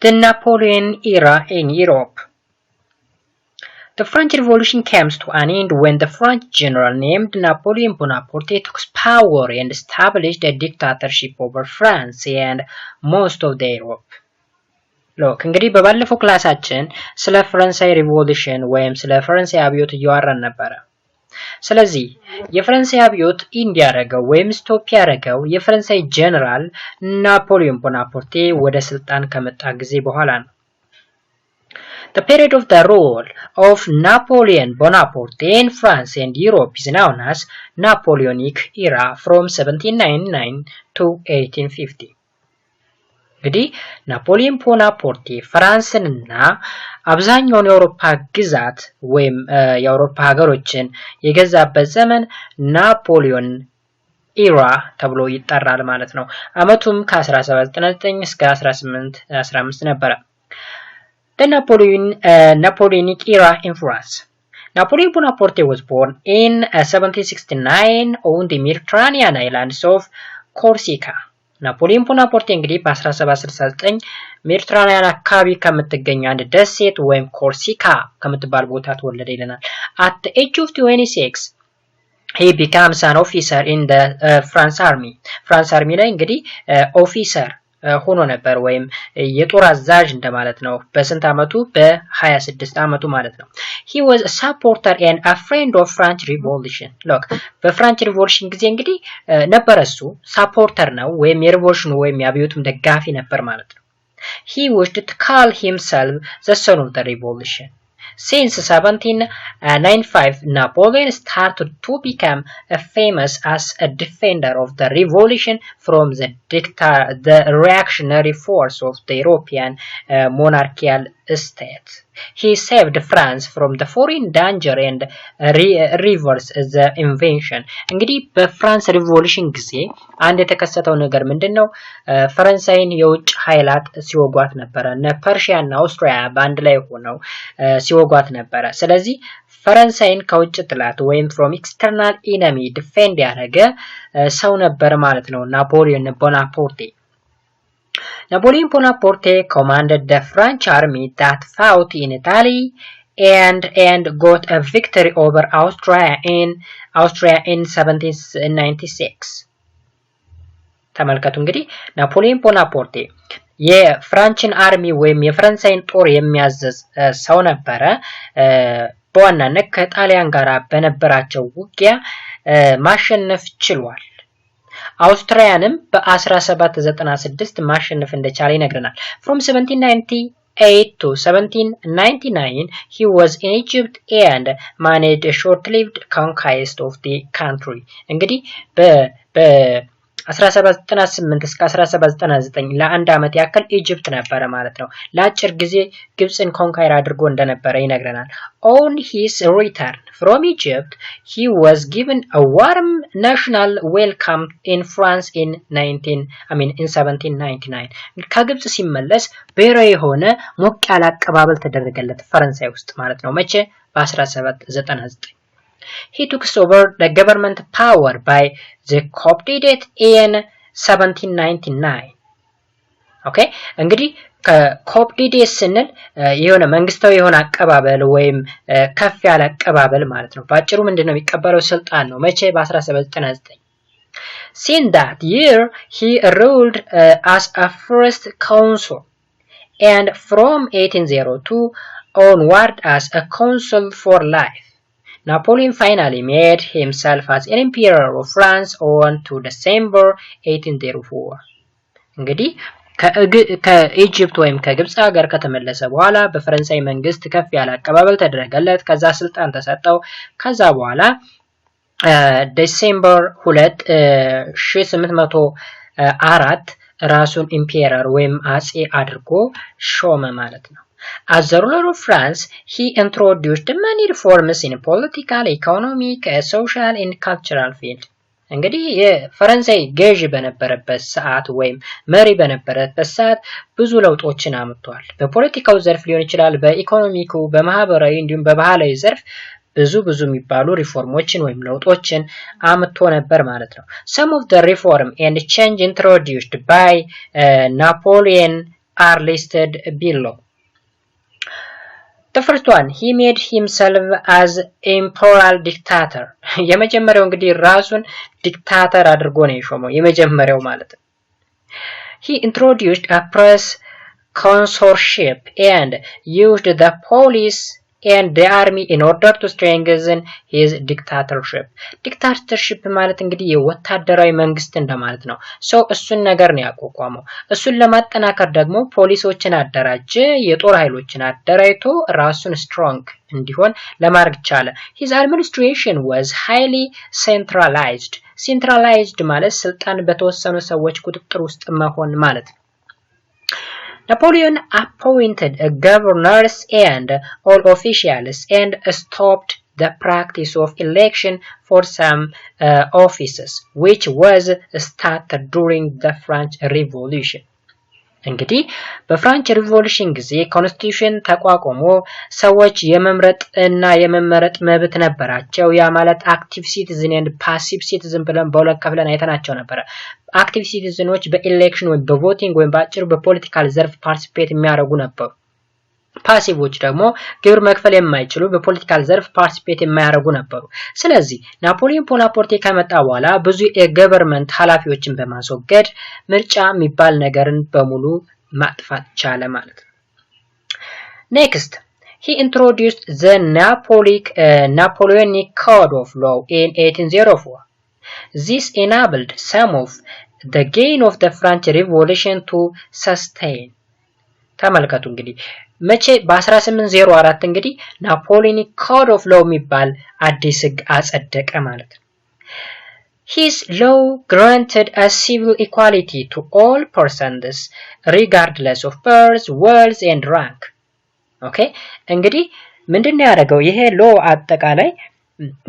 The Napoleon Era in Europe. The French Revolution came to an end when the French general named Napoleon Bonaparte took power and established a dictatorship over France and most of the Europe. Look, እንግዲህ በባለፈው ክላሳችን ስለ ፈረንሳይ ሪቮሉሽን ወይም ስለ ፈረንሳይ አብዮት እያወራን ነበር። ስለዚህ የፈረንሳይ አብዮት ኢንድ ያደረገው ወይም ስቶፕ ያደረገው የፈረንሳይ ጀነራል ናፖሊዮን ቦናፓርቴ ወደ ስልጣን ከመጣ ጊዜ በኋላ ነው። The period of the rule of Napoleon Bonaparte in France and Europe is known as Napoleonic Era from 1799 to 1850. እንግዲህ ናፖሊዮን ቦናፓርቴ ፍራንስንና አብዛኛውን የአውሮፓ ግዛት ወይም የአውሮፓ ሀገሮችን የገዛበት ዘመን ናፖሊዮን ኢራ ተብሎ ይጠራል ማለት ነው። አመቱም ከ1799 እስከ 1815 ነበረ። The Napoleonic Era in France. Napoleon Bonaparte was born in 1769 on the Mediterranean islands of Corsica. ናፖሊዮን ቦናፓርቴ እንግዲህ በ1769 ሜዲትራኒያን አካባቢ ከምትገኝ አንድ ደሴት ወይም ኮርሲካ ከምትባል ቦታ ተወለደ ይለናል። At the age of 26 he becomes an officer in the France army. France army ላይ እንግዲህ ኦፊሰር ሆኖ ነበር ወይም የጦር አዛዥ እንደማለት ነው። በስንት አመቱ? በ26 አመቱ ማለት ነው። He was a supporter and a friend of French Revolution. Look, በፍራንች ሪቮሉሽን ጊዜ እንግዲህ ነበር እሱ ሳፖርተር ነው ወይም የሪቮሉሽኑ ወይም የአብዮቱም ደጋፊ ነበር ማለት ነው። He wished to call himself the son of the revolution. Since 1795, Napoleon started to become famous as a defender of the revolution from the reactionary force of the European monarchical state. He saved France from the foreign danger and reversed the invasion. እንግዲህ በፍራንስ ሪቮሉሽን ጊዜ አንድ የተከሰተው ነገር ምንድነው? ፈረንሳይን የውጭ ኃይላት ሲወጓት ነበር። እነ ፐርሺያ እና አውስትሪያ በአንድ ላይ ሆነው ሲወጓት ነበር። ስለዚህ ፈረንሳይን ከውጭ ጥላት ወይም from external enemy defend ያደረገ ሰው ነበር ማለት ነው ናፖሊዮን ቦናፓርቴ። Napoleon Bonaparte commanded the French army that fought in Italy and got a victory over Austria in 1796. ተመልከቱ እንግዲህ ናፖሊዮን ቦናፓርቴ የፍራንችን አርሚ ወይም የፈረንሳይን ጦር የሚያዘዝ ሰው ነበረ። በዋናነት ከጣሊያን ጋር በነበራቸው ውጊያ ማሸነፍ ችሏል። አውስትሪያንም በ1796 ማሸነፍ እንደቻለ ይነግረናል። From 1798 to 1799 he was in Egypt and managed a short-lived conquest of the country. እንግዲህ በ1798 እስከ 1799 ለአንድ አመት ያክል ኢጂፕት ነበረ ማለት ነው። ለአጭር ጊዜ ግብጽን ኮንካይር አድርጎ እንደነበረ ይነግረናል። On his return from Egypt, he was given a warm national welcome in France in 1799. ከግብጽ ሲመለስ ብሔራዊ የሆነ ሞቅ ያለ አቀባበል ተደረገለት ፈረንሳይ ውስጥ ማለት ነው። መቼ? በ1799 He took over the government power by the coup d'etat in 1799. Okay? እንግዲህ ከኮፕ ዲዴት ስንል የሆነ መንግስታዊ የሆነ አቀባበል ወይም ከፍ ያለ አቀባበል ማለት ነው። ባጭሩ ምንድነው የሚቀበለው? ስልጣን ነው። መቼ? በ1799 Since that year he ruled as a first consul and from 1802 onward as a consul for life. Napoleon finally made himself as an emperor of France on to December 1804. እንግዲህ ከኢጂፕት ወይም ከግብጽ ሀገር ከተመለሰ በኋላ በፈረንሳይ መንግስት ከፍ ያለ አቀባበል ተደረገለት። ከዛ ስልጣን ተሰጠው። ከዛ በኋላ ዲሴምበር 2 1804 ራሱን ኢምፔረር ወይም አጼ አድርጎ ሾመ ማለት ነው። As the ruler of France, he introduced many reforms in political, economic, social and cultural field. እንግዲህ የፈረንሳይ ገዢ በነበረበት ሰዓት ወይም መሪ በነበረበት ሰዓት ብዙ ለውጦችን አምጥቷል። በፖለቲካው ዘርፍ ሊሆን ይችላል፣ በኢኮኖሚኩ፣ በማህበራዊ እንዲሁም በባህላዊ ዘርፍ ብዙ የሚባሉ ሪፎርሞችን ወይም ለውጦችን አምጥቶ ነበር ማለት ነው። Some of the reform and change introduced by Napoleon are listed below. The first one, he made himself as imperial dictator. የመጀመሪያው እንግዲህ ራሱን ዲክታተር አድርጎ ነው የሾመው የመጀመሪያው ማለት ነው። He introduced a press consorship and used the police and the army in order to strengthen his dictatorship. Dictatorship ማለት እንግዲህ የወታደራዊ መንግስት እንደማለት ነው። ሰው እሱን ነገር ነው ያቋቋመው። እሱን ለማጠናከር ደግሞ ፖሊሶችን አደራጀ፣ የጦር ኃይሎችን አደራጅቶ ራሱን strong እንዲሆን ለማድረግ ቻለ። His administration was highly centralized. centralized ማለት ስልጣን በተወሰኑ ሰዎች ቁጥጥር ውስጥ መሆን ማለት ነው። Napoleon appointed governors and all officials and stopped the practice of election for some offices, which was started during the French Revolution. እንግዲህ በፍራንች ሪቮሉሽን ጊዜ ኮንስቲቱሽን ተቋቁሞ ሰዎች የመምረጥ እና የመመረጥ መብት ነበራቸው። ያ ማለት አክቲቭ ሲቲዝን እና ፓሲቭ ሲቲዝን ብለን በሁለት ከፍለን አይተናቸው ነበር። አክቲቭ ሲቲዝኖች በኤሌክሽን ወይም በቮቲንግ ወይም በአጭሩ በፖለቲካል ዘርፍ ፓርቲሲፔት የሚያደርጉ ነበሩ። ፓሲቮች ደግሞ ግብር መክፈል የማይችሉ በፖለቲካል ዘርፍ ፓርቲሲፔት የማያደርጉ ነበሩ። ስለዚህ ናፖሊዮን ቦናፓርቴ ከመጣ በኋላ ብዙ የገቨርንመንት ኃላፊዎችን በማስወገድ ምርጫ የሚባል ነገርን በሙሉ ማጥፋት ቻለ ማለት ነው። Next, he introduced the Napoleonic Code of Law in 1804. This enabled some of the gain of the French Revolution to sustain. ተመልከቱ እንግዲህ መቼ በ1804 እንግዲህ ናፖሊዮኒክ ኮድ ኦፍ ሎው የሚባል አዲስ ህግ አጸደቀ ማለት ነው። His law granted a civil equality to all persons regardless of birth, wealth and rank. ኦኬ እንግዲህ ምንድነው ያደረገው ይሄ ሎው አጠቃላይ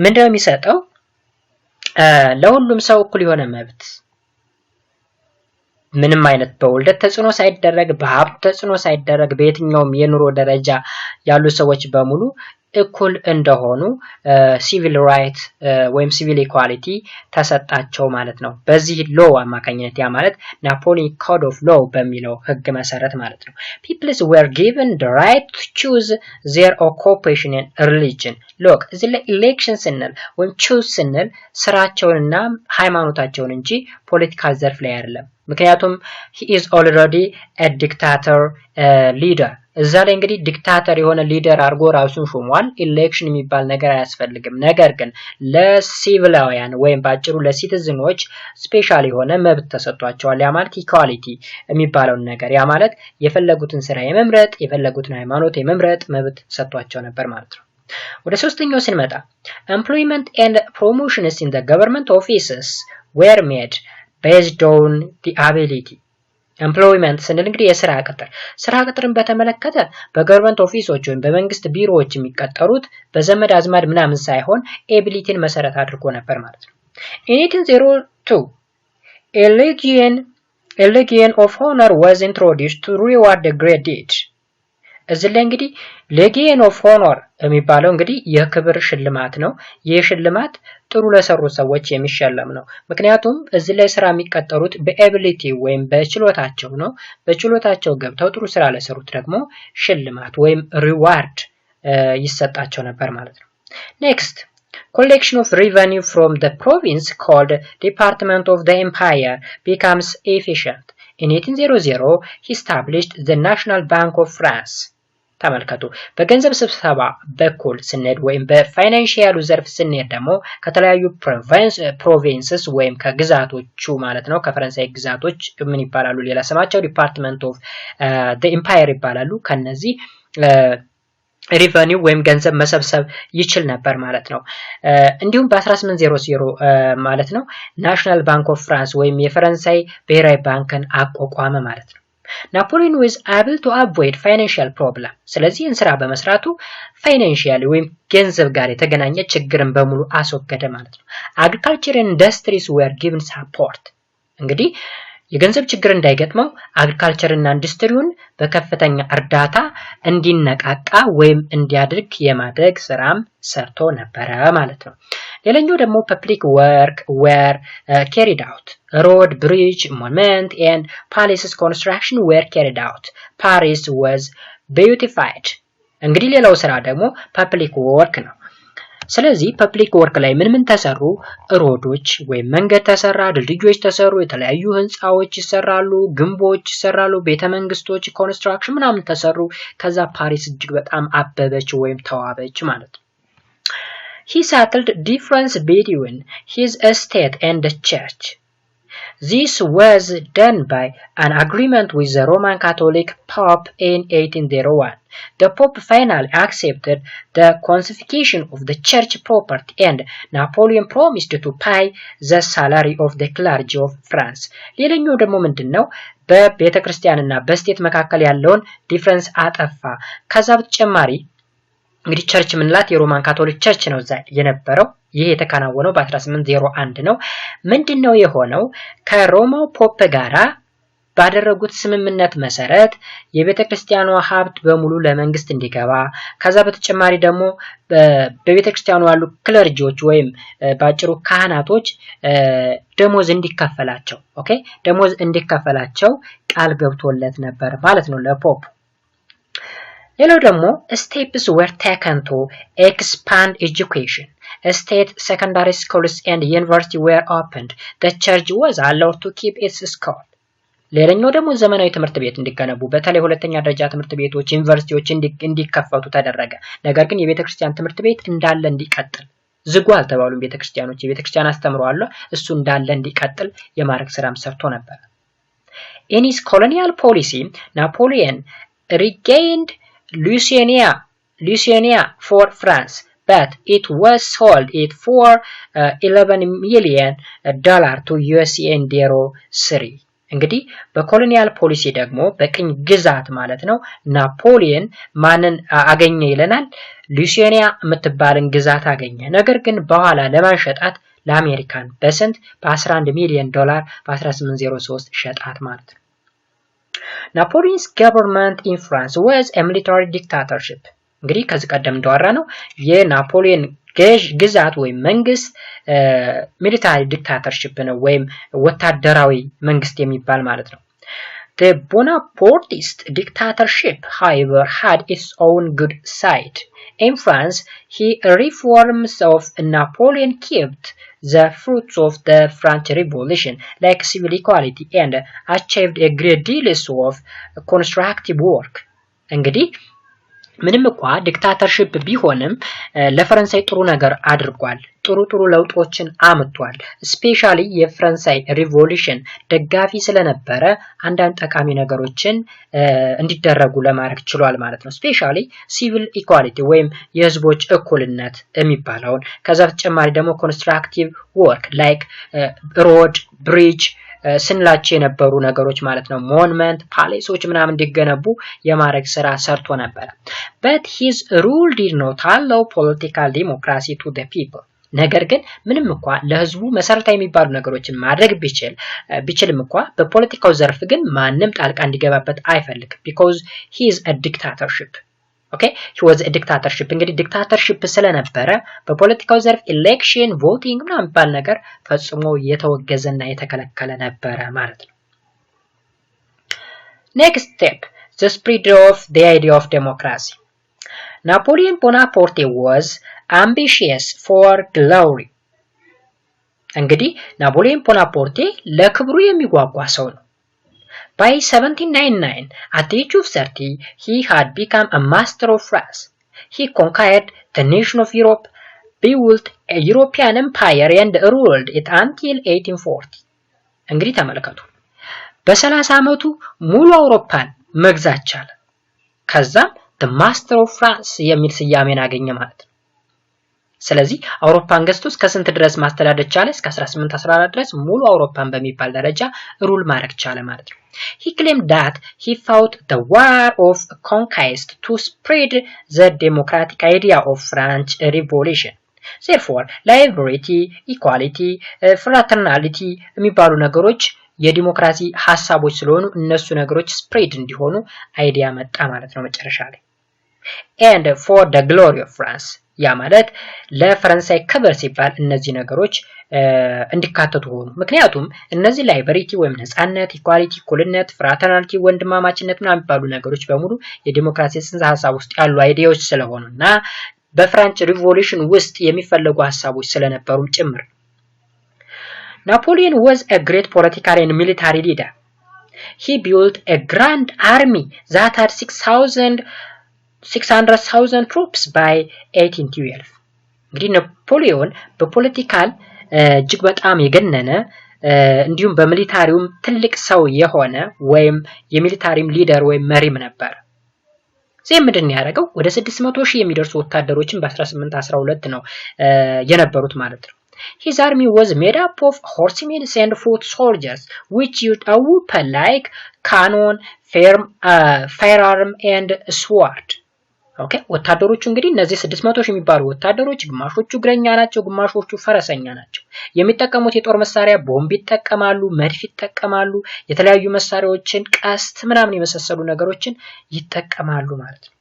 ምንድነው የሚሰጠው ለሁሉም ሰው እኩል የሆነ መብት ምንም አይነት በውልደት ተጽዕኖ ሳይደረግ በሀብት ተጽዕኖ ሳይደረግ በየትኛውም የኑሮ ደረጃ ያሉ ሰዎች በሙሉ እኩል እንደሆኑ ሲቪል ራይት ወይም ሲቪል ኢኳሊቲ ተሰጣቸው ማለት ነው። በዚህ ሎው አማካኝነት ያ ማለት ናፖሊዮን ኮድ ኦፍ ሎው በሚለው ህግ መሰረት ማለት ነው። Peoples were given the right to choose their occupation and religion. ሎክ እዚህ ላይ ኤሌክሽን ስንል ወይም choose ስንል ስራቸውንና ሃይማኖታቸውን እንጂ ፖለቲካል ዘርፍ ላይ አይደለም። ምክንያቱም he is already a dictator leader. እዛ ላይ እንግዲህ ዲክታተር የሆነ ሊደር አድርጎ ራሱን ሾሟል። ኢሌክሽን የሚባል ነገር አያስፈልግም። ነገር ግን ለሲቪላውያን ወይም ባጭሩ ለሲቲዝኖች ስፔሻል የሆነ መብት ተሰጥቷቸዋል። ያ ማለት ኢኳሊቲ የሚባለው ነገር ያ ማለት የፈለጉትን ስራ የመምረጥ የፈለጉትን ሃይማኖት የመምረጥ መብት ተሰጥቷቸው ነበር ማለት ነው። ወደ ሶስተኛው ስንመጣ employment and promotions in the government offices were made based on the ability. employment ስንል እንግዲህ የሥራ ቅጥር ስራ ቅጥርን በተመለከተ በገቨርንመንት ኦፊሶች ወይም በመንግስት ቢሮዎች የሚቀጠሩት በዘመድ አዝማድ ምናምን ሳይሆን ኤቢሊቲን መሰረት አድርጎ ነበር ማለት ነው። In 1802 a legion of honor was introduced to reward the great deed. እዚህ ላይ እንግዲህ ሌጊየን ኦፍ ሆኖር የሚባለው እንግዲህ የክብር ሽልማት ነው። ይህ ሽልማት ጥሩ ለሰሩ ሰዎች የሚሸለም ነው። ምክንያቱም እዚህ ላይ ስራ የሚቀጠሩት በኤቢሊቲ ወይም በችሎታቸው ነው። በችሎታቸው ገብተው ጥሩ ስራ ለሰሩት ደግሞ ሽልማት ወይም ሪዋርድ ይሰጣቸው ነበር ማለት ነው። Next, collection of revenue from the province called Department of the Empire becomes efficient. In 1800 he established the National Bank of France. ተመልከቱ በገንዘብ ስብሰባ በኩል ስንሄድ ወይም በፋይናንሻሉ ዘርፍ ስንሄድ ደግሞ ከተለያዩ ፕሮቪንስስ ወይም ከግዛቶቹ ማለት ነው ከፈረንሳይ ግዛቶች ምን ይባላሉ ሌላ ስማቸው ዲፓርትመንት ኦፍ ዘ ኤምፓየር ይባላሉ። ከነዚህ ሪቨኒው ወይም ገንዘብ መሰብሰብ ይችል ነበር ማለት ነው። እንዲሁም በ1800 ማለት ነው ናሽናል ባንክ ኦፍ ፍራንስ ወይም የፈረንሳይ ብሔራዊ ባንክን አቋቋመ ማለት ነው። ናፖሊዮን was able to avoid financial problem. ስለዚህ ስራ በመስራቱ ፋይናንሻሊ ወይም ገንዘብ ጋር የተገናኘ ችግርን በሙሉ አስወገደ ማለት ነው። agriculture industries were given support. እንግዲህ የገንዘብ ችግር እንዳይገጥመው አግሪካልቸር እና ኢንዱስትሪውን በከፍተኛ እርዳታ እንዲነቃቃ ወይም እንዲያድግ የማድረግ ስራም ሰርቶ ነበር ማለት ነው። ሌላኛው ደግሞ public work were carried out. road, bridge, monument, and palaces construction were carried out. Paris was beautified. እንግዲህ ሌላው ስራ ደግሞ ፐብሊክ ወርክ ነው። ስለዚህ ፐብሊክ ወርክ ላይ ምን ተሰሩ? ሮዶች ወይም መንገድ ተሰራ፣ ድልድዮች ተሰሩ፣ የተለያዩ ህንጻዎች ይሰራሉ፣ ግንቦች ይሰራሉ፣ ቤተመንግስቶች ኮንስትራክሽን ምናምን ተሰሩ። ከዛ ፓሪስ እጅግ በጣም አበበች ወይም ተዋበች ማለት ነው። He settled difference between his estate and the church. This was done by an agreement with the Roman Catholic Pope in 1801. The Pope finally accepted the confiscation of the church property and Napoleon promised to pay the salary of the clergy of France. ሌላኛው ደግሞ ምንድነው? በቤተ ክርስቲያንና በስቴት መካከል ያለውን ዲፈረንስ አጠፋ። ከዛ በተጨማሪ እንግዲህ ቸርች ምንላት የሮማን ካቶሊክ ቸርች ነው እዛ የነበረው። ይሄ የተከናወነው በ1801 ነው። ምንድነው የሆነው? ከሮማው ፖፕ ጋራ ባደረጉት ስምምነት መሰረት የቤተክርስቲያኗ ሀብት በሙሉ ለመንግስት እንዲገባ፣ ከዛ በተጨማሪ ደግሞ በቤተክርስቲያኗ ያሉ ክለርጂዎች ወይም ባጭሩ ካህናቶች ደሞዝ እንዲከፈላቸው ደሞዝ እንዲከፈላቸው ቃል ገብቶለት ነበር ማለት ነው ለፖፕ። ሌላው ደግሞ steps were taken to expand education. State secondary schools and university were opened. The church was allowed to keep its school. ሌላኛው ደግሞ ዘመናዊ ትምህርት ቤት እንዲገነቡ በተለይ ሁለተኛ ደረጃ ትምህርት ቤቶች ዩኒቨርሲቲዎች እንዲከፈቱ ተደረገ። ነገር ግን የቤተክርስቲያን ትምህርት ቤት እንዳለ እንዲቀጥል ዝጉ አልተባሉም። ቤተክርስቲያኖች የቤተክርስቲያን አስተምሮ አለ እሱ እንዳለ እንዲቀጥል የማድረግ ስራም ሰርቶ ነበር። In his colonial policy, Napoleon regained Louisiana for France, but it was sold it for $11 million to USA in 03. እንግዲህ በኮሎኒያል ፖሊሲ ደግሞ በቅኝ ግዛት ማለት ነው ናፖሊየን ማንን አገኘ ይለናል? ሉሲያና የምትባልን ግዛት አገኘ። ነገር ግን በኋላ ለማንሸጣት ለአሜሪካን በስንት? በ$11 ሚሊዮን በ1803 ሸጣት ማለት ነው። Napoleon's government in France was a military dictatorship. እንግዲህ ከዚህ ቀደም እንደወራ ነው የናፖሊዮን ግዛት ወይም መንግስት ሚሊታሪ ዲክታተርሺፕ ነው ወይም ወታደራዊ መንግስት የሚባል ማለት ነው። The Bonapartist dictatorship, however, had its own good side. In France, reforms of Napoleon kept the fruits of the French Revolution, like civil equality, and achieved a great deal of constructive work. እንግዲህ ምንም እንኳን ዲክታተርሺፕ ቢሆንም ለፈረንሳይ ጥሩ ነገር አድርጓል። ጥሩ ለውጦችን አምጥቷል። ስፔሻሊ የፈረንሳይ ሪቮሉሽን ደጋፊ ስለነበረ አንዳንድ ጠቃሚ ነገሮችን እንዲደረጉ ለማድረግ ችሏል ማለት ነው። ስፔሻሊ ሲቪል ኢኳሊቲ ወይም የህዝቦች እኩልነት የሚባለውን፣ ከዛ በተጨማሪ ደግሞ ኮንስትራክቲቭ ወርክ ላይክ ሮድ፣ ብሪጅ ስንላቸው የነበሩ ነገሮች ማለት ነው። ሞኑመንት፣ ፓሌሶች ምናምን እንዲገነቡ የማድረግ ስራ ሰርቶ ነበር። but his rule did not allow political democracy to the people. ነገር ግን ምንም እንኳን ለህዝቡ መሰረታዊ የሚባሉ ነገሮችን ማድረግ ቢችልም እንኳን በፖለቲካው ዘርፍ ግን ማንም ጣልቃ እንዲገባበት አይፈልግም። because he is a dictatorship. he was a dictatorship. እንግዲህ ዲክታተርሺፕ ስለነበረ በፖለቲካው ዘርፍ ኤሌክሽን ቮቲንግ ምናምን ባል ነገር ፈጽሞ የተወገዘና የተከለከለ ነበረ ማለት ነው። next step, the spread of the idea of democracy. Napoleon Bonaparte was ambitious for glory. እንግዲህ ናፖሊዮን ቦናፓርቴ ለክብሩ የሚጓጓ ሰው ነው። By 1799, at the age of 30, he had become a master of France. He conquered the nation of Europe, built a European empire and ruled it until 1840. እንግዲህ ተመልከቱ በ30 ዓመቱ ሙሉ አውሮፓን መግዛት ቻለ። ከዛም the master of France የሚል ስያሜን አገኘ ማለት ነው። ስለዚህ አውሮፓን ገዝቶ እስከ ስንት ድረስ ማስተዳደር ቻለ? እስከ 1814 ድረስ ሙሉ አውሮፓን በሚባል ደረጃ ሩል ማድረግ ቻለ ማለት ነው። He claimed that he fought the war of conquest to spread the democratic idea of French Revolution. Therefore, liberty, equality, fraternity የሚባሉ ነገሮች የዲሞክራሲ ሐሳቦች ስለሆኑ እነሱ ነገሮች ስፕሬድ እንዲሆኑ አይዲያ መጣ ማለት ነው መጨረሻ ላይ። And for the glory of France, ያ ማለት ለፈረንሳይ ክብር ሲባል እነዚህ ነገሮች እንዲካተቱ ሆኑ። ምክንያቱም እነዚህ ላይበሪቲ ወይም ነፃነት፣ ኢኳሊቲ፣ እኩልነት፣ ፍራተርናሊቲ፣ ወንድማማችነት ምናምን የሚባሉ ነገሮች በሙሉ የዲሞክራሲ ጽንሰ ሀሳብ ውስጥ ያሉ አይዲያዎች ስለሆኑና በፍራንች ሪቮሉሽን ውስጥ የሚፈለጉ ሀሳቦች ስለነበሩም ጭምር። Napoleon was a great political and military leader. He built a grand army that had 600,000 troops by 1812. እንግዲህ ናፖሊዮን በፖለቲካል እጅግ በጣም የገነነ እንዲሁም በሚሊታሪውም ትልቅ ሰው የሆነ ወይም የሚሊታሪም ሊደር ወይም መሪም ነበር። ዚህ ምንድን ያደረገው ወደ 600,000 የሚደርሱ ወታደሮችን በ1812 ነው የነበሩት ማለት ነው። His army was made up of horsemen and foot soldiers, which used a weapon like cannon, firearm and sword. ኦኬ ወታደሮቹ እንግዲህ እነዚህ 600,000 የሚባሉ ወታደሮች ግማሾቹ እግረኛ ናቸው፣ ግማሾቹ ፈረሰኛ ናቸው። የሚጠቀሙት የጦር መሳሪያ ቦምብ ይጠቀማሉ፣ መድፍ ይጠቀማሉ፣ የተለያዩ መሳሪያዎችን ቀስት ምናምን የመሰሰሉ ነገሮችን ይጠቀማሉ ማለት ነው።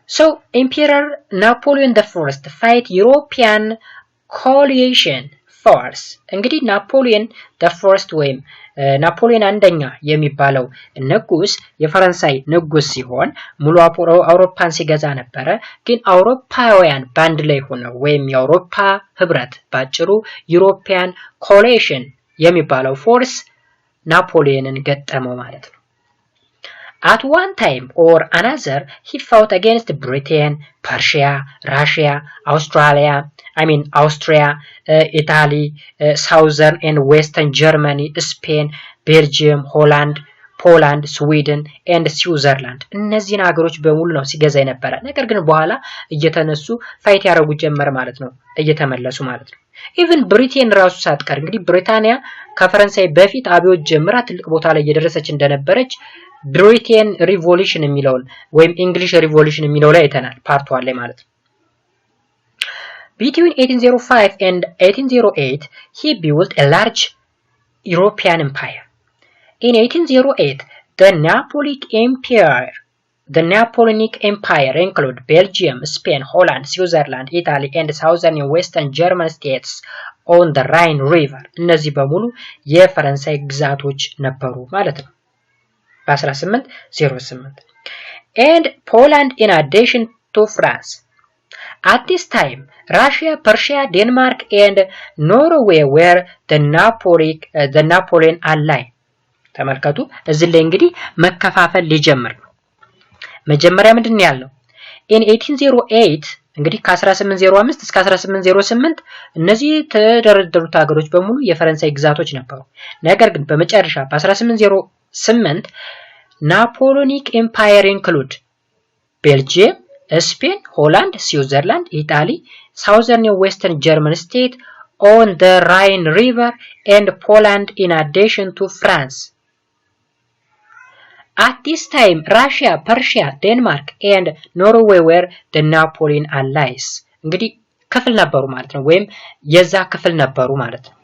So Emperor Napoleon I fight European coalition force. እንግዲህ ናፖሊዮን the ወይም ናፖሊዮን አንደኛ የሚባለው ንጉስ የፈረንሳይ ንጉስ ሲሆን ሙሉ አውሮፓን ሲገዛ ነበረ። ግን አውሮፓውያን ባንድ ላይ ሆነው ወይም የአውሮፓ ህብረት ባጭሩ ዩሮፒያን ኮሊሽን የሚባለው ፎርስ ናፖሊዮንን ገጠመው ማለት ነው። At one time or another, he fought against Britain, Persia, Russia, Austria, Italy, Southern and Western Germany, Spain, Belgium, Holland, Poland, Sweden and Switzerland. እነዚህን ሀገሮች በሙሉ ነው ሲገዛ የነበረ። ነገር ግን በኋላ እየተነሱ ፋይት ያደርጉ ጀመረ ማለት ነው፣ እየተመለሱ ማለት ነው። ኢቭን ብሪቴን ራሱ ሳትቀር እንግዲህ ብሪታንያ ከፈረንሳይ በፊት አብዮት ጀምራ ትልቅ ቦታ ላይ እየደረሰች እንደነበረች ብሪቴን ሪቮሉሽን የሚለውን ወይም እንግሊሽ ሪቮሉሽን የሚለው ላይ አይተናል ፓርት 1 ላይ ማለት ነው። Between 1805 and 1808 he built a large European empire. In 1808 the Napoleonic Empire included Belgium, Spain, Holland, Switzerland, Italy and southern and western German states on the Rhine River. እነዚህ በሙሉ የፈረንሳይ ግዛቶች ነበሩ ማለት ነው በ1808 and Poland in addition to France. At this time, Russia, Persia, Denmark and Norway were the Napoleon ally. ተመልከቱ እዚህ ላይ እንግዲህ መከፋፈል ሊጀምር ነው። መጀመሪያ ምንድን ነው ያለው? in 1808 እንግዲህ ከ1805 እስከ 1808 እነዚህ ተደረደሩት ሀገሮች በሙሉ የፈረንሳይ ግዛቶች ነበሩ። ነገር ግን በመጨረሻ በ1808 Napoleonic Empire include Belgium, Spain, Holland, Switzerland, Italy, southern and western German state on the Rhine River and Poland in addition to France. At this time, Russia, Persia, Denmark and Norway were the Napoleon allies. እንግዲህ ክፍል ነበሩ ማለት ነው ወይም የዛ ክፍል ነበሩ ማለት ነው።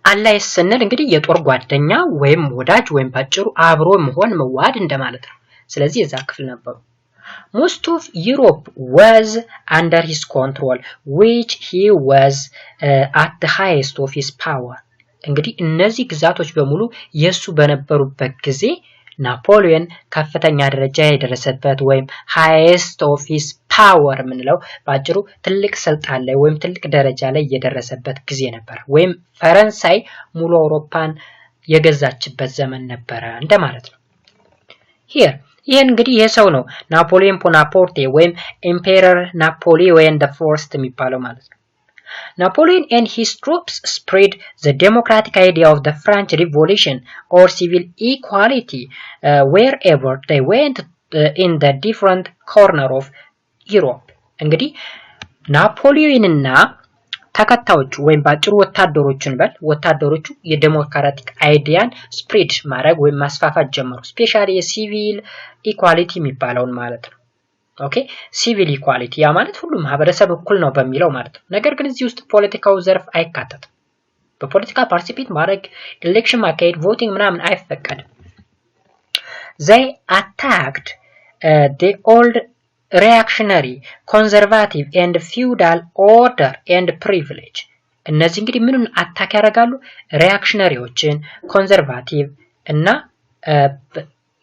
አላይስ ስንል እንግዲህ የጦር ጓደኛ ወይም ወዳጅ ወይም ባጭሩ አብሮ መሆን መዋድ እንደማለት ነው። ስለዚህ የዛ ክፍል ነበሩ። Most of Europe was under his control, which he was at the highest of his power. እንግዲህ እነዚህ ግዛቶች በሙሉ የሱ በነበሩበት ጊዜ ናፖሊዮን ከፍተኛ ደረጃ የደረሰበት ወይም highest of his power ምንለው ባጭሩ ትልቅ ስልጣን ላይ ወይም ትልቅ ደረጃ ላይ የደረሰበት ጊዜ ነበር ወይም ፈረንሳይ ሙሉ አውሮፓን የገዛችበት ዘመን ነበር እንደማለት ነው። here ይሄን እንግዲህ ይሄ ሰው ነው ናፖሊዮን ቦናፓርቴ ወይም ኤምፔረር ናፖሊዮን the first የሚባለው ማለት ነው። Napoleon and his troops spread the democratic idea of the French Revolution or civil equality wherever they went in the different corner of Europe. እንግዲህ ናፖሊዮንና ተከታዮቹ ወይም ባጭሩ ወታደሮቹ የዴሞክራቲክ አይዲያን ስፕሬድ ማድረግ ወይም ማስፋፋት ጀመሩ። ስፔሻሊ የሲቪል ኢኳሊቲ የሚባለውን ማለት ነው። ኦኬ ሲቪል ኢኳሊቲ ያ ማለት ሁሉም ማህበረሰብ እኩል ነው በሚለው ማለት ነው። ነገር ግን እዚህ ውስጥ ፖለቲካው ዘርፍ አይካተትም። በፖለቲካ ፓርቲሲፔት ማድረግ ኤሌክሽን ማካሄድ ቮቲንግ ምናምን አይፈቀድም። they attacked the old reactionary, conservative and feudal order and privilege እነዚህ እንግዲህ ምንን አታክ ያደርጋሉ ሪአክሽነሪዎችን ኮንዘርቫቲቭ እና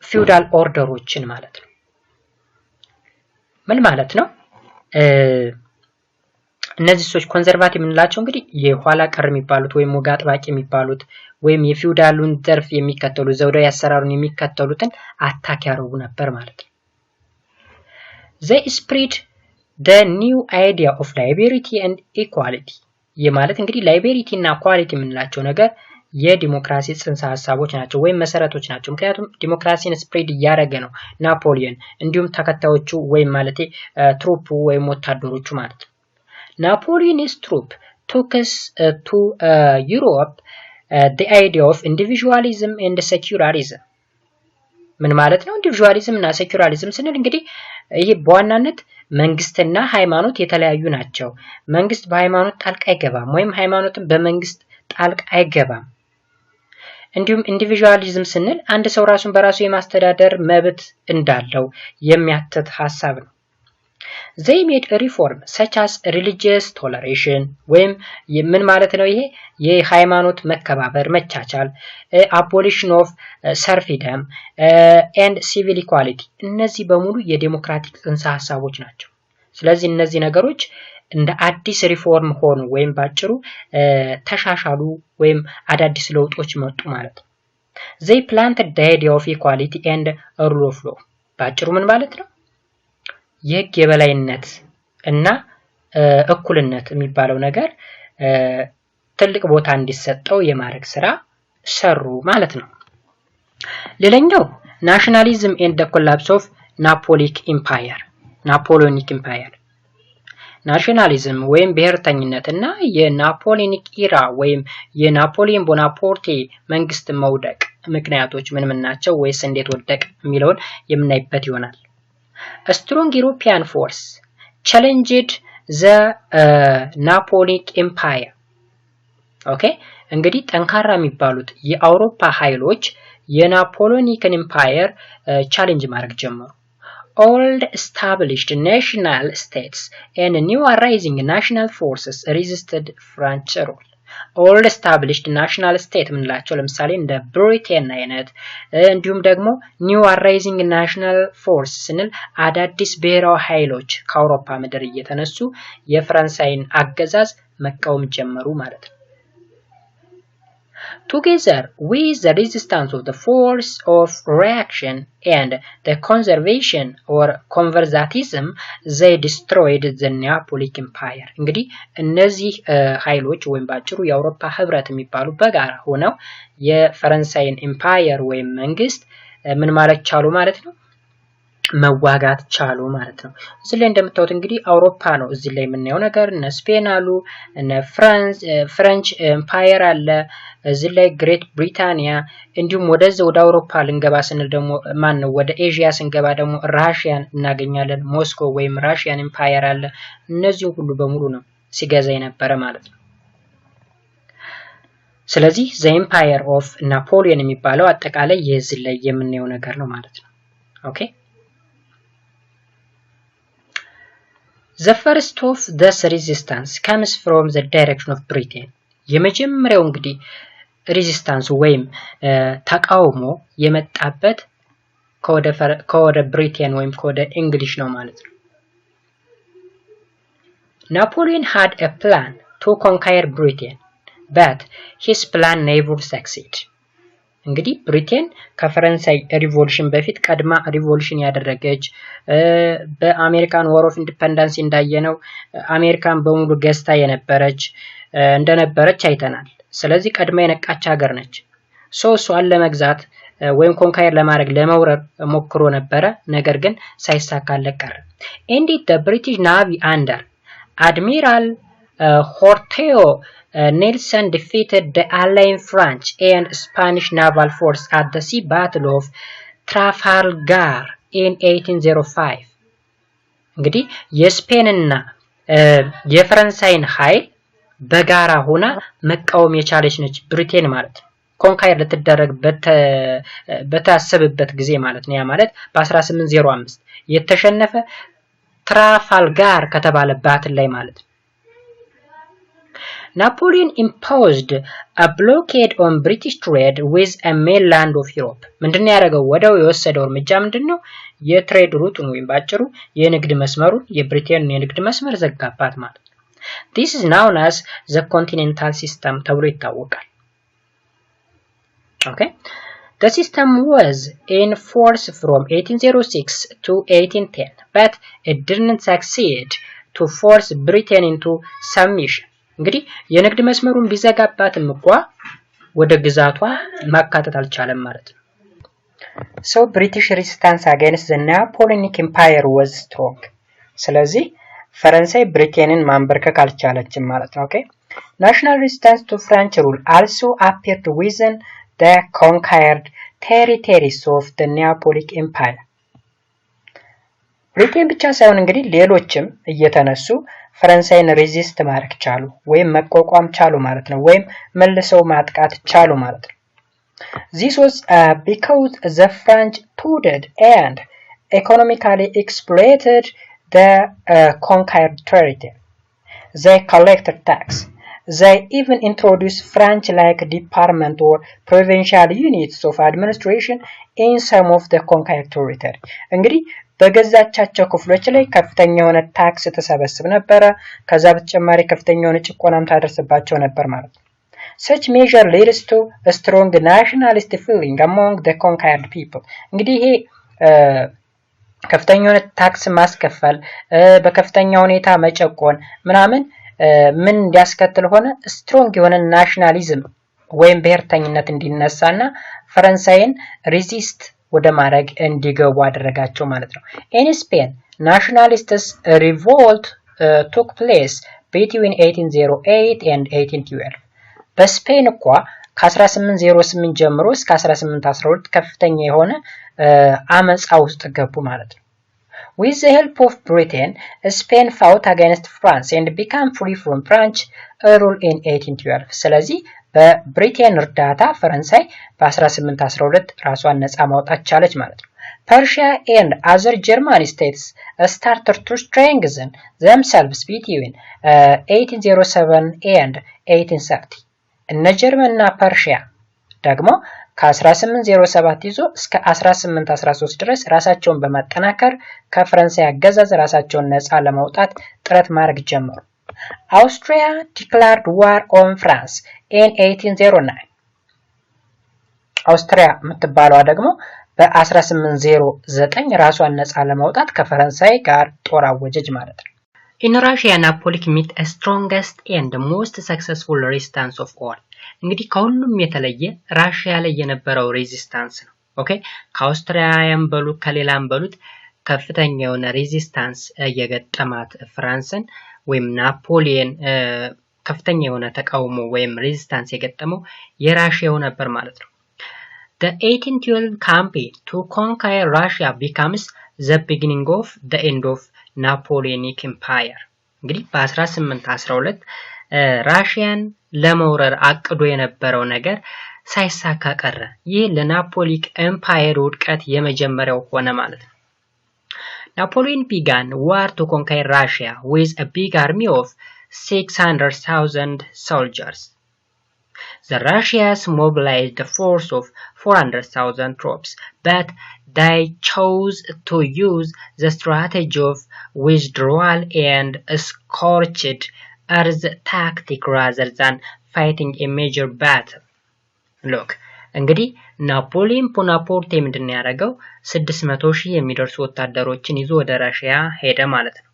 ፊውዳል ኦርደሮችን ማለት ነው ምን ማለት ነው እነዚህ ሰዎች ኮንዘርቫቲቭ ምንላቸው እንግዲህ የኋላ ቀር የሚባሉት ወይም ወግ አጥባቂ የሚባሉት ወይም የፊውዳሉን ዘርፍ የሚከተሉ ዘውዳዊ አሰራሩን የሚከተሉትን አታክ ያደርጉ ነበር ማለት ነው they spread the new idea of liberty and equality የማለት እንግዲህ ላይቤሪቲ እና ኳሊቲ ምንላቸው ነገር የዲሞክራሲ ጽንሰ ሐሳቦች ናቸው ወይም መሰረቶች ናቸው ምክንያቱም ዲሞክራሲን ስፕሬድ ያደረገ ነው ናፖሊዮን እንዲሁም ተከታዮቹ ወይም ማለቴ ትሩፕ ወይም ወታደሮቹ ማለት ነው Napoleon's troop took us to Europe the idea of individualism and secularism ምን ማለት ነው ኢንዲቪጁዋሊዝም እና ሴኩላሪዝም ስንል እንግዲህ ይሄ በዋናነት መንግስትና ሃይማኖት የተለያዩ ናቸው መንግስት በሃይማኖት ጣልቃ አይገባም ወይም ሃይማኖትን በመንግስት ጣልቃ አይገባም እንዲሁም ኢንዲቪጁዋሊዝም ስንል አንድ ሰው ራሱን በራሱ የማስተዳደር መብት እንዳለው የሚያትት ሐሳብ ነው They made a reform such as religious toleration ወይም ምን ማለት ነው ይሄ የሃይማኖት መከባበር መቻቻል abolition of serfdom and civil equality እነዚህ በሙሉ የዲሞክራቲክ ጽንሰ ሐሳቦች ናቸው ስለዚህ እነዚህ ነገሮች እንደ አዲስ ሪፎርም ሆኑ ወይም ባጭሩ ተሻሻሉ ወይም አዳዲስ ለውጦች መጡ ማለት ነው They planted the idea of equality and rule of law ባጭሩ ምን ማለት ነው የህግ የበላይነት እና እኩልነት የሚባለው ነገር ትልቅ ቦታ እንዲሰጠው የማድረግ ስራ ሰሩ ማለት ነው ሌላኛው ናሽናሊዝም and the collapse of Napoleonic Empire ናሽናሊዝም ወይም ብሔርተኝነት እና የናፖሊዮኒክ ኢራ ወይም የናፖሊዮን ቦናፖርቴ መንግስት መውደቅ ምክንያቶች ምን ናቸው ወይስ እንዴት ወደቀ የሚለውን የምናይበት ይሆናል A strong European force challenged the Napoleonic Empire. Okay? እንግዲህ ጠንካራ የሚባሉት የአውሮፓ ኃይሎች የናፖሊዮኒክን ኤምፓየር ቻሌንጅ ማድረግ ጀመሩ. Old established national states and new arising national forces resisted French rule. Old established national state ምንላቸው ለምሳሌ እንደ ብሪቴን አይነት እንዲሁም ደግሞ new arising national force ስንል አዳዲስ ብሔራዊ ኃይሎች ከአውሮፓ ምድር እየተነሱ የፈረንሳይን አገዛዝ መቃወም ጀመሩ ማለት ነው Together with the resistance of the force of reaction and the conservation or conservatism, they destroyed the Napoleonic Empire. እንግዲህ እነዚህ ኃይሎች ወይም ባጭሩ የአውሮፓ ህብረት የሚባሉ በጋራ ሆነው የፈረንሳይን ኤምፓየር ወይም መንግስት ምን ማለት ቻሉ ማለት ነው መዋጋት ቻሉ ማለት ነው እዚህ ላይ እንደምታዩት እንግዲህ አውሮፓ ነው እዚህ ላይ የምናየው ነገር እነ ስፔን አሉ እነ ፍሬንች ኤምፓየር አለ እዚህ ላይ ግሬት ብሪታኒያ እንዲሁም ወደ አውሮፓ ልንገባ ስንል ደግሞ ማን ነው ወደ ኤዥያ ስንገባ ደግሞ ራሺያን እናገኛለን ሞስኮ ወይም ራሺያን ኤምፓየር አለ እነዚህ ሁሉ በሙሉ ነው ሲገዛ የነበረ ማለት ነው ስለዚህ the empire of Napoleon የሚባለው አጠቃላይ የዚህ ላይ የምናየው ነገር ነው ማለት ነው ኦኬ The first of this resistance comes from the direction of Britain. የመጀመሪያው እንግዲህ ሬዚስታንስ ወይም ተቃውሞ የመጣበት ከወደ ብሪቴን ወይም ከወደ እንግሊሽ ነው ማለት ነው Napoleon had a plan to conquer Britain, but his plan never succeeded. እንግዲህ ብሪቴን ከፈረንሳይ ሪቮሉሽን በፊት ቀድማ ሪቮሉሽን ያደረገች በአሜሪካን ዋር ኦፍ ኢንዲፔንደንስ እንዳየነው አሜሪካን በሙሉ ገዝታ የነበረች እንደነበረች አይተናል ስለዚህ ቀድማ የነቃች ሀገር ነች እሷን ለመግዛት ወይም ኮንካየር ለማድረግ ለመውረር ሞክሮ ነበረ ነገር ግን ሳይሳካለት ቀረ Indeed, the British Navy under Admiral Horteo Nelson defeated the allied French and Spanish naval force at the Sea Battle of Trafalgar in 1805. እንግዲህ የስፔንና የፈረንሳይን ኃይል በጋራ ሆና መቃወም የቻለች ነች ብሪቴን ማለት ነው ኮንካየር ለተደረገ በታሰበበት ጊዜ ማለት ነው ያ ማለት በ1805 የተሸነፈ ትራፋልጋር ከተባለ ባትል ላይ ማለት ነው። Napoleon imposed a blockade on British trade with a mainland of Europe. ምንድነው ያደረገው? ወደው የወሰደው እርምጃ ምንድነው? የትሬድ ሩቱን ወይም ባጭሩ የንግድ መስመሩን የብሪቴን የንግድ መስመር ዘጋባት ማለት ነው። This is known as the continental system ተብሎ ይታወቃል። Okay? The system was in force from 1806 to 1810, but it didn't succeed to force Britain into submission. እንግዲህ የንግድ መስመሩን ቢዘጋባትም እንኳን ወደ ግዛቷ ማካተት አልቻለም ማለት ነው። So British resistance against the Napoleonic Empire was strong. ስለዚህ ፈረንሳይ ብሪቴንን ማንበርከክ አልቻለችም ማለት ነው። Okay? National resistance to French rule also appeared within the conquered territories of the Napoleonic Empire. ብሪቴን ብቻ ሳይሆን እንግዲህ ሌሎችም እየተነሱ ፈረንሳይን ሬዚስት ማድረግ ቻሉ ወይም መቋቋም ቻሉ ማለት ነው ወይም መልሰው ማጥቃት ቻሉ ማለት ነው። This was because the French touted and economically exploited the conquered territory. They collected tax. They even introduced French-like department or provincial units of administration in some of the conquered territory. እንግዲህ በገዛቻቸው ክፍሎች ላይ ከፍተኛ የሆነ ታክስ ተሰበስብ ነበር። ከዛ በተጨማሪ ከፍተኛ የሆነ ጭቆናም ታደርስባቸው ነበር ማለት ነው። Such measure leads to a strong nationalist feeling among the conquered people. እንግዲህ ይሄ ከፍተኛ የሆነ ታክስ ማስከፈል በከፍተኛ ሁኔታ መጨቆን ምናምን ምን እንዲያስከትል ሆነ? ስትሮንግ የሆነ ናሽናሊዝም ወይም ብሔርተኝነት እንዲነሳና ፈረንሳይን ሬዚስት ወደ ማድረግ እንዲገቡ አደረጋቸው ማለት ነው። In Spain, nationalists revolt took place between 1808 and 1812. በስፔን እንኳ ከ1808 ጀምሮ እስከ 1812 ከፍተኛ የሆነ አመጻ ውስጥ ገቡ ማለት ነው። With the help of Britain, Spain fought against France and became free from French rule in 1812. ስለዚህ በብሪቴን እርዳታ ፈረንሳይ በ1812 ራሷን ነፃ ማውጣት ቻለች ማለት ነው። Persia and other German states started to strengthen themselves between 1807 and 1830. እነ ጀርመንና ፐርሺያ ደግሞ ከ1807 ይዞ እስከ 1813 ድረስ ራሳቸውን በማጠናከር ከፈረንሳይ አገዛዝ ራሳቸውን ነፃ ለማውጣት ጥረት ማድረግ ጀመሩ። Austria declared war on France in 1809. አውስትሪያ የምትባለዋ ደግሞ በ1809 ራሷን ነፃ ለማውጣት ከፈረንሳይ ጋር ጦር አወጀች ማለት ነው። In Russia, Napoleon met a strongest and most successful resistance of all. እንግዲህ ከሁሉም የተለየ ራሽያ ላይ የነበረው ሬዚስታንስ ነው። ኦኬ ከአውስትሪያም በሉት ከሌላም በሉት ከፍተኛ የሆነ ሬዚስታንስ የገጠማት ፍራንስን ወይም ናፖሊየን ከፍተኛ የሆነ ተቃውሞ ወይም ሬዚስታንስ የገጠመው የራሽያው ነበር ማለት ነው። The 1812 campaign to conquer Russia becomes the beginning of the end of Napoleonic Empire. እንግዲህ በ1812 ራሽያን ለመውረር አቅዶ የነበረው ነገር ሳይሳካ ቀረ። ይህ ለናፖሊክ ኤምፓየር ውድቀት የመጀመሪያው ሆነ ማለት ነው። Napoleon began war to conquer Russia with a big army of 600,000 soldiers. The Russians mobilized a force of 400,000 troops, but they chose to use the strategy of withdrawal and scorched earth tactic rather than fighting a major battle. Look, እንግዲህ ናፖሊዮን ቦናፓርቴ ምንድነው ያደረገው? 600,000 የሚደርሱ ወታደሮችን ይዞ ወደ ራሽያ ሄደ ማለት ነው።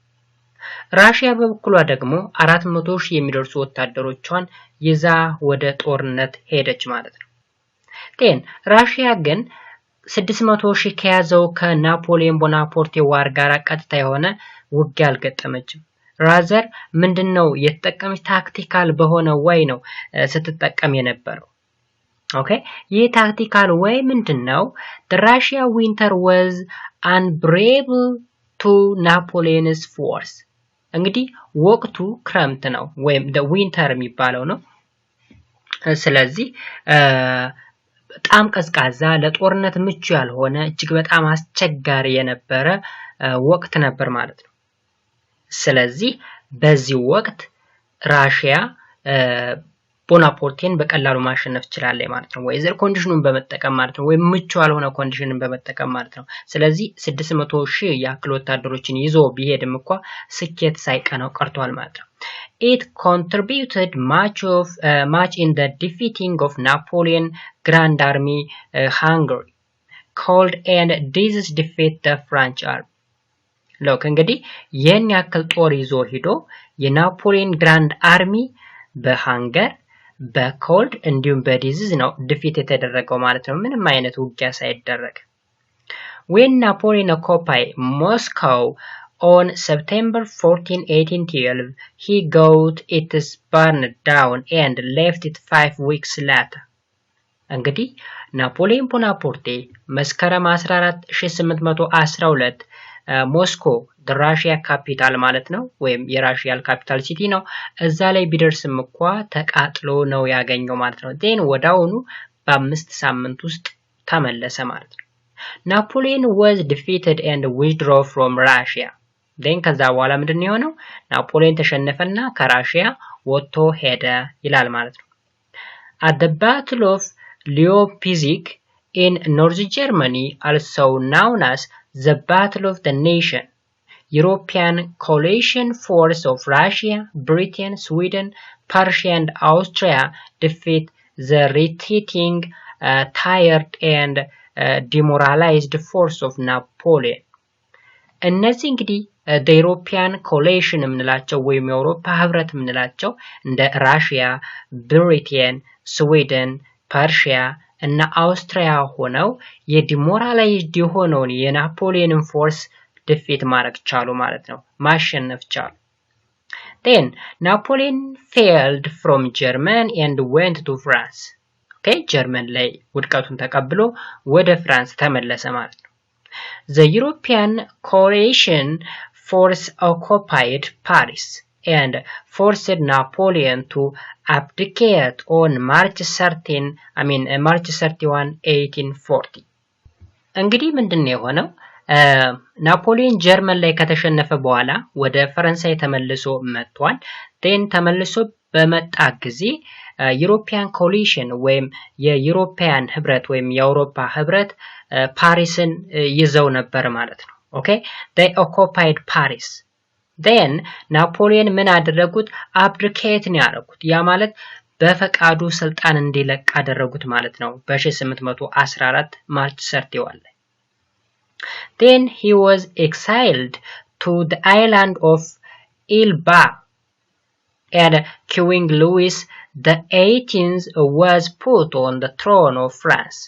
ራሽያ በበኩሏ ደግሞ 400,000 የሚደርሱ ወታደሮቿን ይዛ ወደ ጦርነት ሄደች ማለት ነው። ራሽያ ግን 600,000 ከያዘው ከናፖሊዮን ቦናፓርቴ ዋር ጋር ቀጥታ የሆነ ውጊያ አልገጠመችም። ራዘር ምንድነው የተጠቀመች ታክቲካል በሆነ ወይ ነው ስትጠቀም የነበረው። ኦኬ ይህ ታክቲካል ወይ ምንድነው? The Russia winter was unbearable to Napoleon's force. እንግዲህ ወቅቱ ክረምት ነው ወይም the winter የሚባለው ነው። ስለዚህ በጣም ቀዝቃዛ ለጦርነት ምቹ ያልሆነ እጅግ በጣም አስቸጋሪ የነበረ ወቅት ነበር ማለት ነው። ስለዚህ በዚህ ወቅት ራሽያ ቦናፖርቴን በቀላሉ ማሸነፍ ይችላል ማለት ነው ወይዘር ኮንዲሽኑን በመጠቀም ማለት ነው ወይ ምቹ ያልሆነ ኮንዲሽንን በመጠቀም ማለት ነው ስለዚህ 600,000 ያክል ወታደሮችን ይዞ ቢሄድም እንኳን ስኬት ሳይቀነው ቀርቷል ማለት ነው It contributed much in the defeating of Napoleon Grand Army Hungary called and this defeat the French army ሎክ እንግዲህ የኛ ያክል ጦር ይዞ ሄዶ የናፖሊዮን ግራንድ አርሚ በሃንገር በኮልድ እንዲሁም በዲዚዝ ነው ዲፊት የተደረገው ማለት ነው ምንም አይነት ውጊያ ሳይደረግ When Napoleon occupied Moscow on September 14, 1812 he got it burned down and left it 5 weeks later እንግዲህ ናፖሊዮን ቦናፖርቴ መስከረም 14 1812 ሞስኮ ራሽያ ካፒታል ማለት ነው ወይም የራሽያ ካፒታል ሲቲ ነው እዛ ላይ ቢደርስም እንኳን ተቃጥሎ ነው ያገኘው ማለት ነው then ወዳውኑ በ5 ሳምንት ውስጥ ተመለሰ ማለት ነው Napoleon was defeated and withdrew from Russia then ከዛ በኋላ ምንድነው የሆነው ናፖሊዮን ተሸነፈና ከራሽያ ወጥቶ ሄደ ይላል ማለት ነው At the Battle of Leipzig in North Germany also known as the Battle of the Nation European coalition force of Russia, Britain, Sweden, Prussia and Austria defeat the retreating, tired and demoralized force of Napoleon. እነዚህ እንግዲህ the European coalition የምንላቸው ወይም የአውሮፓ ህብረት የምንላቸው እንደ ራሽያ፣ ብሪቴን፣ ስዊድን፣ ፐርሺያ እና አውስትሪያ ሆነው የዲሞራላይዝድ የሆነውን የናፖሊዮንን ፎርስ defeat ማድረግ ቻሉ ማለት ነው ማሸነፍ ቻሉ then Napoleon failed from Germany and went to France okay ጀርመን ላይ ውድቀቱን ተቀብሎ ወደ ፍራንስ ተመለሰ ማለት ነው the European coalition force occupied Paris and forced Napoleon to abdicate on March 31 1840 እንግዲህ ምንድነው የሆነው ናፖሊዮን ጀርመን ላይ ከተሸነፈ በኋላ ወደ ፈረንሳይ ተመልሶ መጥቷል then ተመልሶ በመጣ ጊዜ ዩሮፒያን ኮሊሽን ወይም የዩሮፒያን ህብረት ወይም የአውሮፓ ህብረት ፓሪስን ይዘው ነበር ማለት ነው okay they occupied Paris then ናፖሊዮን ምን አደረጉት abdicate ነው ያደረጉት ያ ማለት በፈቃዱ ስልጣን እንዲለቅ አደረጉት ማለት ነው በ1814 ማርች 31 Then he was exiled to the island of Elba and King Louis XVIII was put on the throne of France.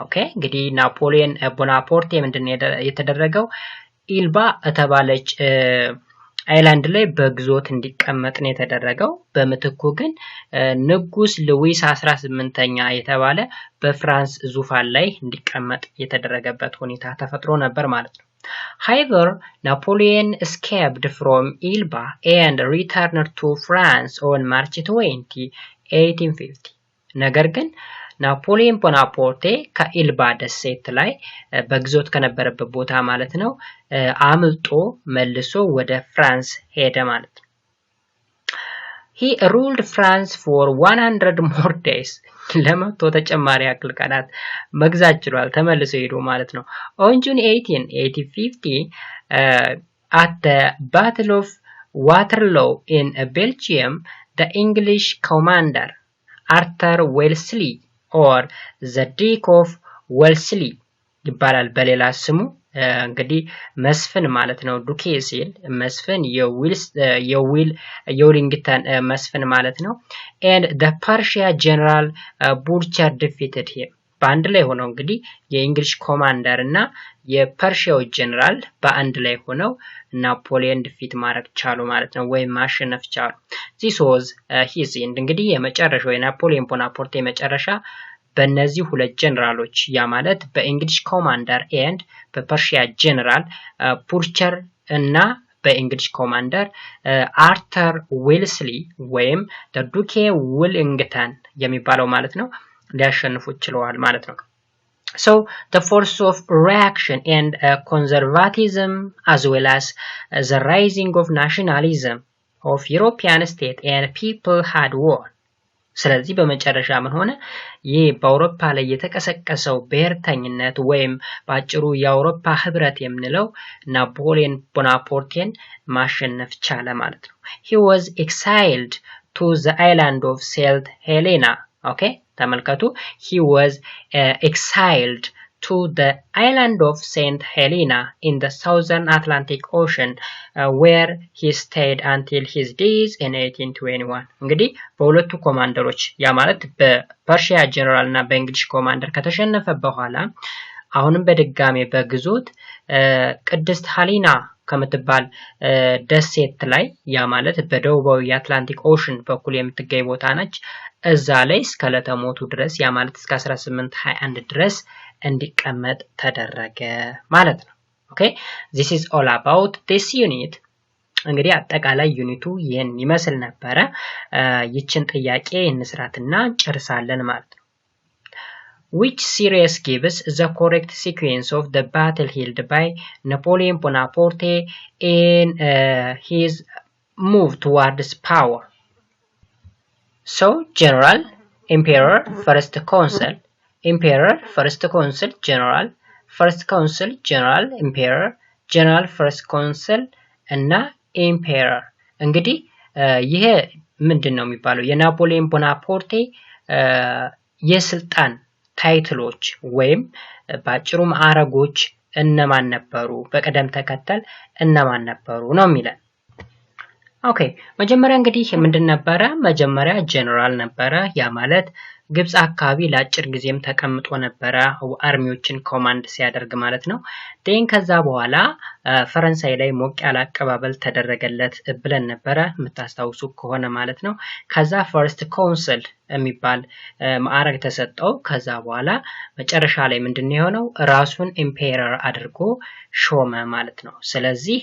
Okay, እንግዲህ ናፖሊዮን ቦናፖርቴ ምንድነው የተደረገው ኢልባ ተባለች አይላንድ ላይ በግዞት እንዲቀመጥ ነው የተደረገው በመትኩ ግን ንጉስ ሉዊስ 18ኛ የተባለ በፍራንስ ዙፋን ላይ እንዲቀመጥ የተደረገበት ሁኔታ ተፈጥሮ ነበር ማለት ነው However, Napoleon escaped from Elba and returned to France on March 20, 1850. ነገር ግን ናፖሊዮን ቦናፖርቴ ከኢልባ ደሴት ላይ በግዞት ከነበረበት ቦታ ማለት ነው አምልጦ መልሶ ወደ ፍራንስ ሄደ ማለት ነው He ruled France for 100 more days ለመቶ ተጨማሪ ያክል ቀናት መግዛት ችሏል ተመልሶ ሄዶ ማለት ነው On June 18, 1850 at the Battle of Waterloo in Belgium the English commander Arthur Wellesley or the Duke of Wellesley ይባላል በሌላ ስሙ እንግዲህ መስፍን ማለት ነው ዱኬ ሲል መስፍን የዊሊንግተን መስፍን ማለት ነው and the Persia general Butcher defeated him በአንድ ላይ ሆነው እንግዲህ የእንግሊሽ ኮማንደር እና የፐርሺያው ጀነራል በአንድ ላይ ሆነው ናፖሊዮን ዲፊት ማድረግ ቻሉ ማለት ነው ወይ ማሸነፍ ቻሉ this was his end እንግዲህ የመጨረሻው የናፖሊዮን ቦናፖርቴ መጨረሻ በእነዚህ ሁለት ጀነራሎች ያ ማለት በእንግሊሽ ኮማንደር and በፐርሺያ ጀነራል ቡርቸር እና በእንግሊሽ ኮማንደር አርተር ዌልስሊ ወይም ዱኬ ዊሊንግተን የሚባለው ማለት ነው ሊያሸንፉ ችለዋል ማለት ነው So the force of reaction and conservatism, as well as the rising of nationalism of European state and people had won. ስለዚህ በመጨረሻ ምን ሆነ? ይህ በአውሮፓ ላይ የተቀሰቀሰው ብሔርተኝነት ወይም በአጭሩ የአውሮፓ ህብረት የምንለው ናፖሊዮን ቦናፓርቴን ማሸነፍ ቻለ ማለት ነው። He was exiled to the island of St. Helena. Okay? ተመልከቱ። He was exiled to the island of St. Helena in the southern Atlantic Ocean, where he stayed until his death in 1821. እንግዲህ በሁለቱ ኮማንደሮች ያ ማለት በፐርሺያ ጀነራል እና በእንግሊሽ ኮማንደር ከተሸነፈ በኋላ አሁንም በድጋሜ በግዞት ቅድስት ሃሊና ከምትባል ደሴት ላይ ያ ማለት በደቡባዊ የአትላንቲክ ኦሽን በኩል የምትገኝ ቦታ ነች። እዛ ላይ እስከ ዕለተ ሞቱ ድረስ ያ ማለት እስከ 1821 ድረስ እንዲቀመጥ ተደረገ ማለት ነው። ኦኬ this is all about this unit። እንግዲህ አጠቃላይ ዩኒቱ ይህን ይመስል ነበረ። ይችን ጥያቄ እንስራትና ጨርሳለን ማለት ነው። Which series gives the correct sequence of the battle held by Napoleon Bonaparte in his move towards power? So, general, emperor, first consul, emperor, first consul, general, first consul, general, emperor, general, first consul እና emperor። እንግዲህ ይሄ ምንድነው የሚባለው? የናፖሊዮን ቦናፓርቴ የስልጣን ታይትሎች ወይም ባጭሩ ማዕረጎች እነማን ነበሩ? በቀደም ተከተል እነማን ነበሩ ነው የሚለን። ኦኬ መጀመሪያ እንግዲህ ምንድን ነበረ? መጀመሪያ ጀነራል ነበረ። ያ ማለት ግብጽ አካባቢ ለአጭር ጊዜም ተቀምጦ ነበረ አርሚዎችን ኮማንድ ሲያደርግ ማለት ነው። ዴን ከዛ በኋላ ፈረንሳይ ላይ ሞቅ ያለ አቀባበል ተደረገለት ብለን ነበረ የምታስታውሱ ከሆነ ማለት ነው። ከዛ ፈርስት ኮንስል የሚባል ማዕረግ ተሰጠው። ከዛ በኋላ መጨረሻ ላይ ምንድን የሆነው? ራሱን ኢምፔረር አድርጎ ሾመ ማለት ነው። ስለዚህ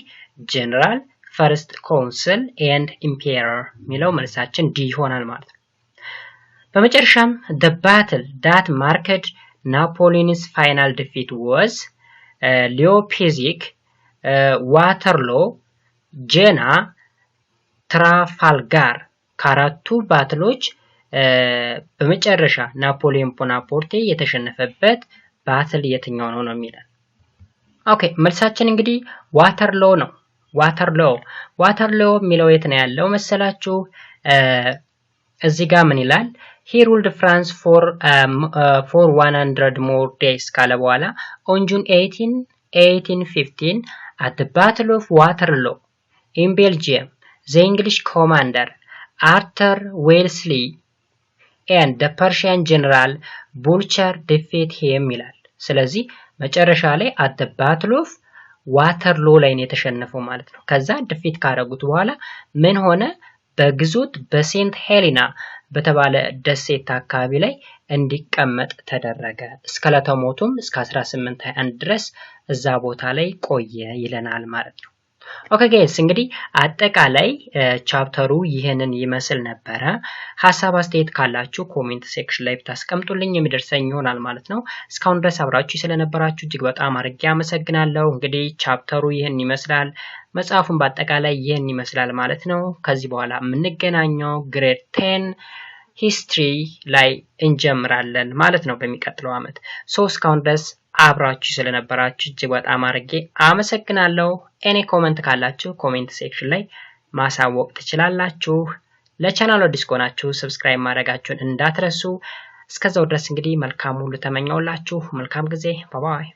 ጀነራል first consul and emperor የሚለው መልሳችን ዲ ይሆናል ማለት ነው። በመጨረሻም the battle that marked Napoleon's final defeat was Leipzig, Waterloo, Jena, Trafalgar። ከአራቱ ባትሎች በመጨረሻ ናፖሊዮን ቦናፓርቴ የተሸነፈበት ባትል የትኛው ነው የሚለን። ኦኬ መልሳችን እንግዲህ ዋተርሎ ነው። ዋተርሎ የሚለው የት ነው ያለው መሰላችሁ? እዚህ ጋር ምን ይላል? he ruled France for 100 more days ካለ በኋላ on June 18, 1815 at the Battle of Waterloo in Belgium, the English commander Arthur Wellesley and the Persian general Blucher defeat him ይላል። ስለዚህ መጨረሻ ላይ at the Battle of ዋተርሎ ላይ ነው የተሸነፈው ማለት ነው። ከዛ ድፊት ካረጉት በኋላ ምን ሆነ? በግዞት በሴንት ሄሊና በተባለ ደሴት አካባቢ ላይ እንዲቀመጥ ተደረገ። እስከ ዕለተ ሞቱም እስከ 1821 ድረስ እዛ ቦታ ላይ ቆየ ይለናል ማለት ነው። ኦኬ ጋይስ እንግዲህ አጠቃላይ ቻፕተሩ ይሄንን ይመስል ነበረ። ሐሳብ አስተያየት ካላችሁ ኮሜንት ሴክሽን ላይ ብታስቀምጡልኝ የሚደርሰኝ ይሆናል ማለት ነው። እስካሁን ድረስ አብራችሁ ስለነበራችሁ እጅግ በጣም አድርጌ አመሰግናለሁ። እንግዲህ ቻፕተሩ ይሄን ይመስላል፣ መጽሐፉን በአጠቃላይ ይሄን ይመስላል ማለት ነው። ከዚህ በኋላ የምንገናኘው ግሬድ 10 ሂስትሪ ላይ እንጀምራለን ማለት ነው በሚቀጥለው ዓመት። እስካሁን ድረስ አብራችሁ ስለነበራችሁ እጅግ በጣም አድርጌ አመሰግናለሁ። እኔ ኮሜንት ካላችሁ ኮሜንት ሴክሽን ላይ ማሳወቅ ትችላላችሁ። ለቻናሉ አዲስ ከሆናችሁ ሰብስክራይብ ማድረጋችሁን እንዳትረሱ። እስከዛው ድረስ እንግዲህ መልካም ሁሉ ተመኘውላችሁ። መልካም ጊዜ። ባይ ባይ።